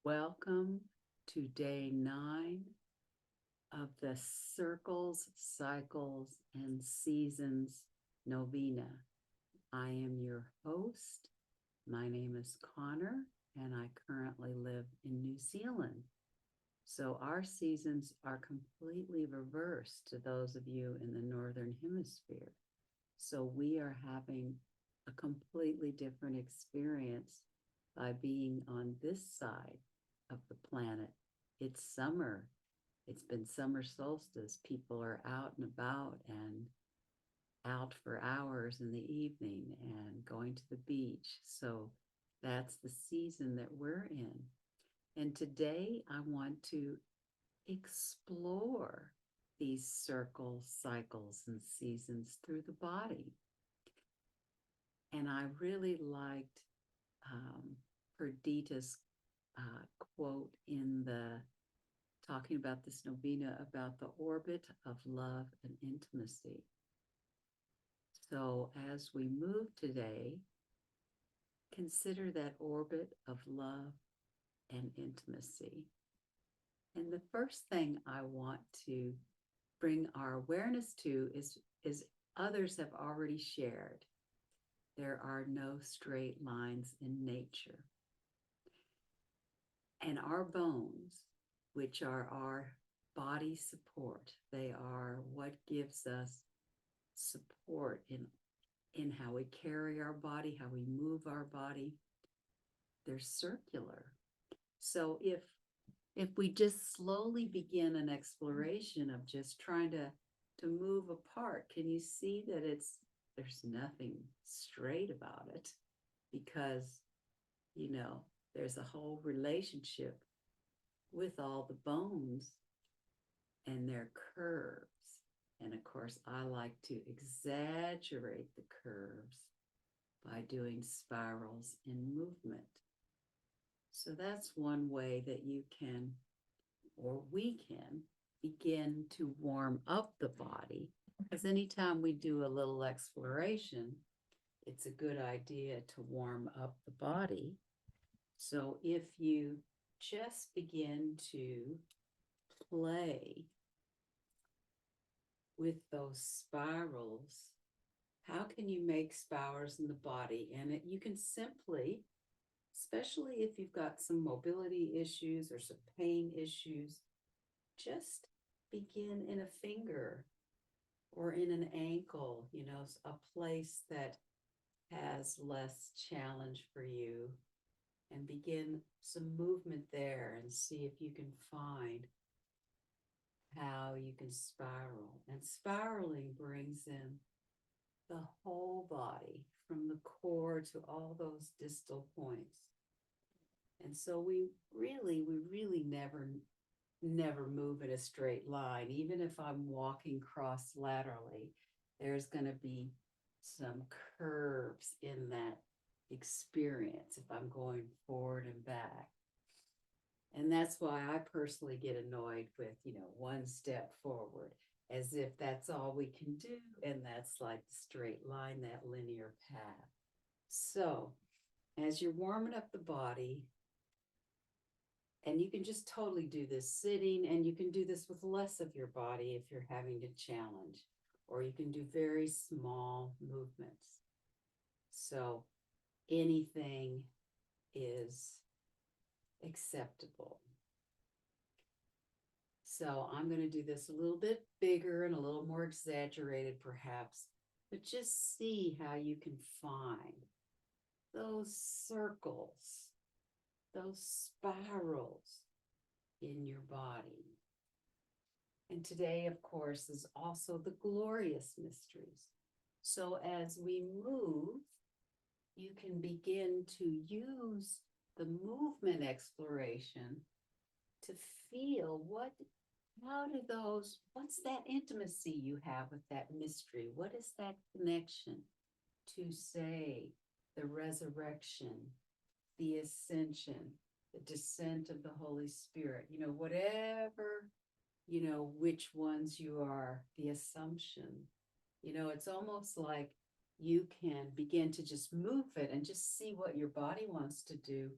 Welcome to day 9 of the Circles, Cycles, and Seasons Novena. I am your host. My name is Connor, and I currently live in New Zealand. So our seasons are completely reversed to those of you in the Northern Hemisphere. So we are having a completely different experience by being on this side of the planet. It's summer. It's been summer solstice. People are out and about and out for hours in the evening and going to the beach. So that's the season that we're in. And today I want to explore these circles, cycles, and seasons through the body. And I really liked Perdita's quote in the talking about this novena about the orbit of love and intimacy. So as we move today, consider that orbit of love and intimacy. And the first thing I want to bring our awareness to is others have already shared. There are no straight lines in nature. And our bones, which are our body support, they are what gives us support in how we carry our body, how we move our body. They're circular. So if we just slowly begin an exploration of just trying to move apart, can you see that there's nothing straight about it? Because there's a whole relationship with all the bones and their curves. And of course, I like to exaggerate the curves by doing spirals in movement. So that's one way that you can, or we can, begin to warm up the body. Because anytime we do a little exploration, it's a good idea to warm up the body. So if you just begin to play with those spirals, how can you make spirals in the body? And you can simply, especially if you've got some mobility issues or some pain issues, just begin in a finger or in an ankle, a place that has less challenge for you, and begin some movement there and see if you can find how you can spiral. And spiraling brings in the whole body from the core to all those distal points. And so we really never move in a straight line. Even if I'm walking cross laterally, there's going to be some curves in that experience if I'm going forward and back. And that's why I personally get annoyed with, one step forward, as if that's all we can do. And that's like the straight line, that linear path. So as you're warming up the body, and you can just totally do this sitting, and you can do this with less of your body if you're having to challenge, or you can do very small movements. So anything is acceptable. So I'm going to do this a little bit bigger and a little more exaggerated perhaps, but just see how you can find those circles, those spirals in your body. And today, of course, is also the glorious mysteries. So as we move, you can begin to use the movement exploration to feel what's that intimacy you have with that mystery? What is that connection to, say, the resurrection, the ascension, the descent of the Holy Spirit, whatever, which ones you are, the assumption, it's almost like you can begin to just move it and just see what your body wants to do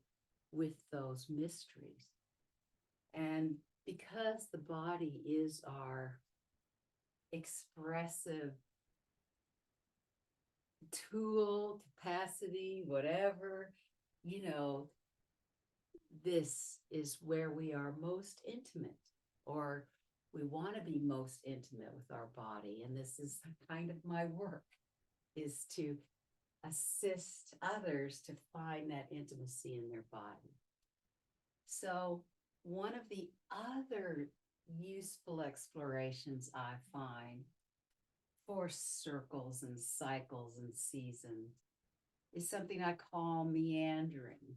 with those mysteries. And because the body is our expressive tool, capacity, whatever, you know, this is where we are most intimate, or we want to be most intimate with our body. And this is kind of my work, is to assist others to find that intimacy in their body. So one of the other useful explorations I find for circles and cycles and seasons is something I call meandering.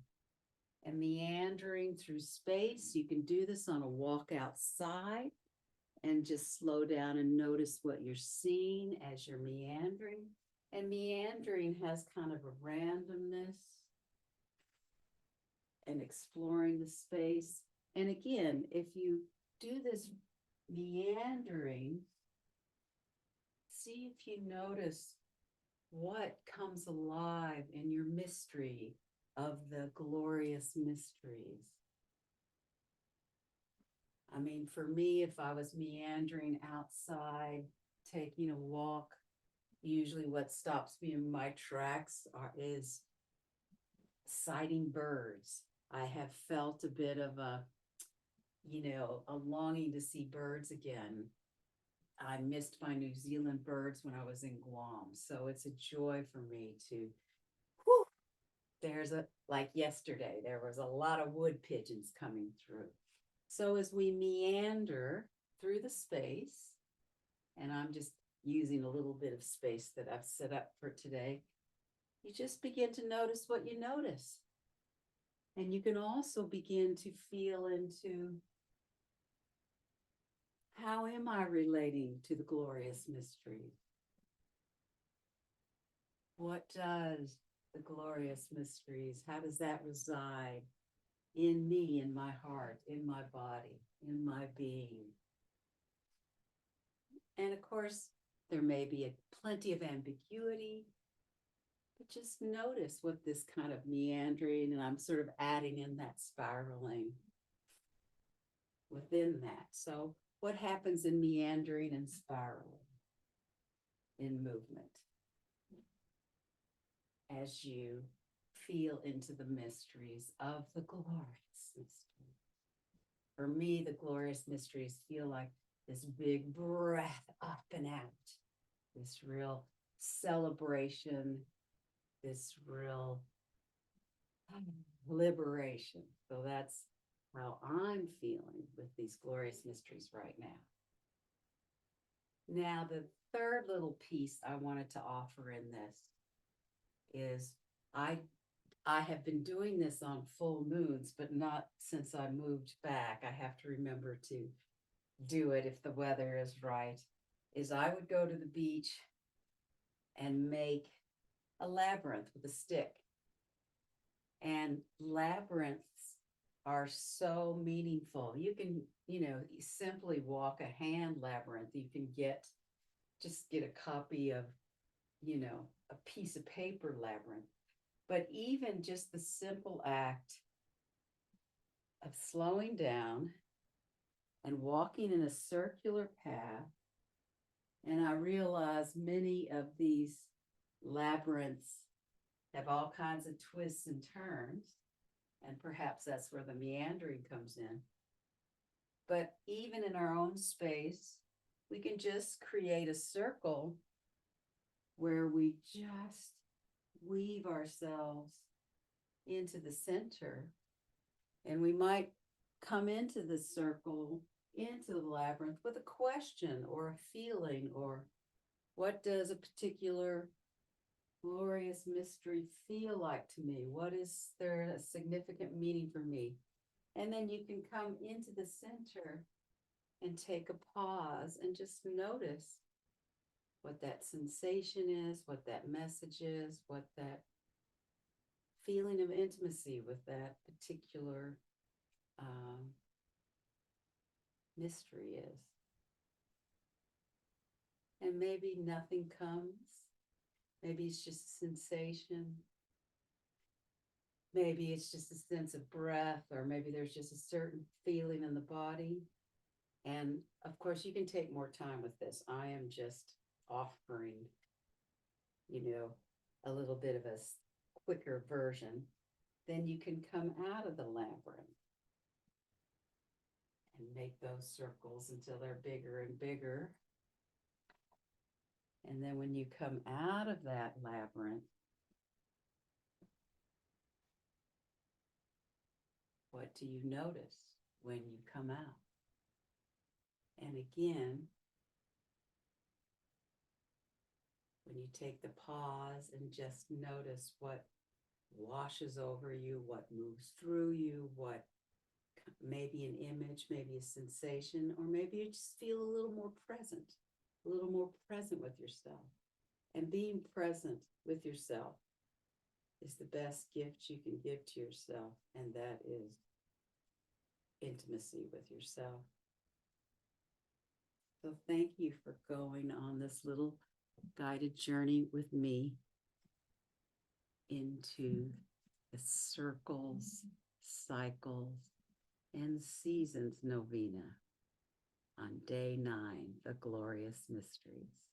And meandering through space, you can do this on a walk outside and just slow down and notice what you're seeing as you're meandering. And meandering has kind of a randomness and exploring the space. And again, if you do this meandering, see if you notice what comes alive in your mystery of the glorious mysteries. I mean, for me, if I was meandering outside, taking a walk, usually what stops me in my tracks is sighting birds. I have felt a bit of a longing to see birds again. I missed my New Zealand birds when I was in Guam. So it's a joy for me to, like yesterday, there was a lot of wood pigeons coming through. So as we meander through the space, and I'm just using a little bit of space that I've set up for today, you just begin to notice what you notice. And you can also begin to feel into, how am I relating to the glorious mystery? What does the glorious mysteries, how does that reside in me, in my heart, in my body, in my being? And of course, there may be plenty of ambiguity, but just notice what this kind of meandering, and I'm sort of adding in that spiraling within that. So what happens in meandering and spiraling in movement as you feel into the mysteries of the glorious mysteries? For me, the glorious mysteries feel like this big breath up and out, this real celebration, this real liberation. So that's how I'm feeling with these glorious mysteries right now. Now, the third little piece I wanted to offer in this is I have been doing this on full moons, but not since I moved back. I have to remember to do it if the weather is right, is I would go to the beach and make a labyrinth with a stick. And labyrinths are so meaningful. You can, simply walk a hand labyrinth. You can just get a copy of, a piece of paper labyrinth. But even just the simple act of slowing down and walking in a circular path, and I realize many of these labyrinths have all kinds of twists and turns, and perhaps that's where the meandering comes in. But even in our own space, we can just create a circle where we just weave ourselves into the center, and we might come into the circle, into the labyrinth with a question or a feeling, or what does a particular glorious mystery feel like to me? What is there a significant meaning for me? And then you can come into the center and take a pause and just notice what that sensation is, what that message is, what that feeling of intimacy with that particular mystery is. And maybe nothing comes. Maybe it's just a sensation. maybe it's just a sense of breath, or maybe there's just a certain feeling in the body. And of course, you can take more time with this. I am just offering, you know, a little bit of a quicker version. Then you can come out of the labyrinth and make those circles until they're bigger and bigger. And then when you come out of that labyrinth, what do you notice when you come out? And again, when you take the pause and just notice what washes over you, what moves through you, what maybe an image, maybe a sensation, or maybe you just feel a little more present with yourself. And being present with yourself is the best gift you can give to yourself, and that is intimacy with yourself. So thank you for going on this little guided journey with me into the circles, cycles, and seasons novena on day 9, the glorious mysteries.